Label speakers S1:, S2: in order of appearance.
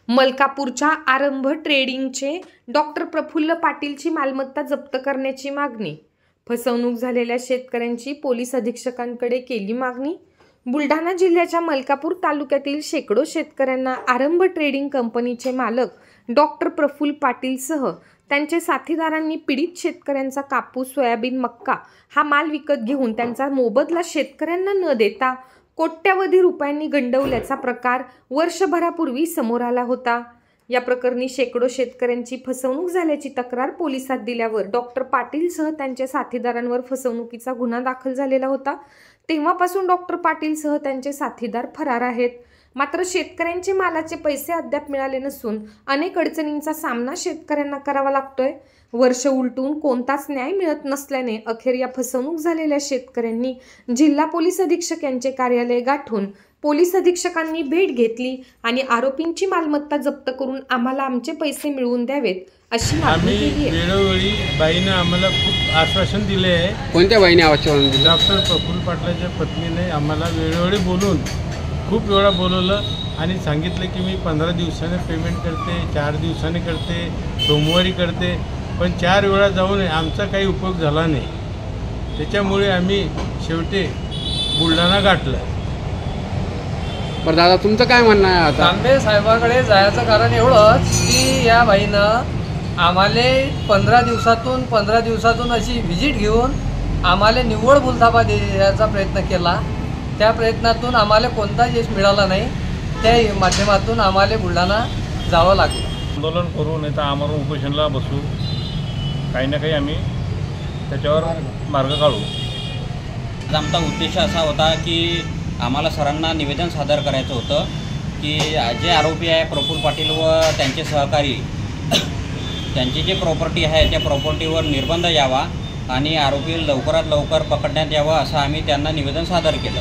S1: मलकापूरच्या आरंभ ट्रेडिंगचे डॉक्टर प्रफुल्ल पाटीलची मालमत्ता जप्त करण्याची मागणी। फसवणूक झालेल्या शेतकऱ्यांची पोलीस अधीक्षकांकडे केली मागणी। बुलढाणा जिल्ह्याच्या मलकापूर तालुक्यातील शेकडो शेतकऱ्यांना आरंभ ट्रेडिंग कंपनीचे मालक डॉक्टर प्रफुल्ल पाटीलसह त्यांचे साथीदारांनी पीडित शेतकऱ्यांचा कापूस, सोयाबीन, मक्का हा माल विकत घेऊन त्यांचा मोबदला शेतकऱ्यांना न देता कोट्यवधी रुपयांनी गंडवल्याचा प्रकार वर्षभरापूर्वी समोर आला होता। या प्रकरणी शेकडो शेतकऱ्यांची फसवणूक झाल्याची तक्रार पोलिसात दिल्यावर डॉक्टर पाटीलसह त्यांच्या साथीदारांवर फसवणुकीचा गुन्हा दाखल झालेला होता। तेव्हापासून डॉक्टर पाटीलसह त्यांचे साथीदार फरार आहेत। मात्र शेतकऱ्यांचे मालाचे पैसे अद्याप मिळाले नसून अनेक अडचणींचा सामना शेतकऱ्यांना करावा लागतोय। वर्ष उलटून कोणताच न्याय मिळत नसल्याने अखेर या फसवणूक झालेल्या शेतकऱ्यांनी जिल्हा पोलीस अधीक्षक यांचे कार्यालय गाठून पोलीस अधीक्षकांनी भेट घेतली आणि आरोपींची मालमत्ता जप्त करून आम्हाला आमचे पैसे मिळवून द्यावेत अशी मागणी केली आहे।
S2: वेळोवेळी बाईने आम्हाला खूप आश्वासन दिले आहे।
S3: कोणत्या बाईने आश्वासन दिले?
S2: डॉक्टर प्रफुल्ल पाटलाच्या पत्नीने आम्हाला वेळोवेळी बोलून खूप वेळा बोलवलं आणि सांगितलं की मी 15 दिवसाने पेमेंट करते, 4 दिवसाने करते, सोमवारी करते, पण 4 वेळा जाऊन आमचा काही उपयोग झाला नाही। त्याच्यामुळे आम्ही शेवटी बुलढाणा गाठलं।
S3: बरं दादा, तुमचं काय म्हणणं आहे? आता
S4: तांबे साहेबांकडे जायचं कारण एवढंच की या बाईनं आम्हाला 15 दिवसातून अशी व्हिजिट घेऊन आम्हाला निव्वळ भूलथापा द्यायचा प्रयत्न केला। त्या प्रयत्नातून आम्हाला कोणता यश मिळाला नाही। त्या माध्यमातून आम्हाला बुलढाणा जावं लागलं।
S2: आंदोलन करू नाही तर आमरण उपोषणाला बसू, काही ना काही आम्ही त्याच्यावर मार्ग काढू।
S5: आमचा उद्देश असा होता की आम्हाला सरांना निवेदन सादर करायचं होतं की जे आरोपी आहे प्रफुल्ल पाटील व त्यांचे सहकारी त्यांची जी प्रॉपर्टी आहे त्या प्रॉपर्टीवर निर्बंध यावा आणि आरोपी लवकरात लवकर पकडण्यात यावा असं आम्ही त्यांना निवेदन सादर केलं।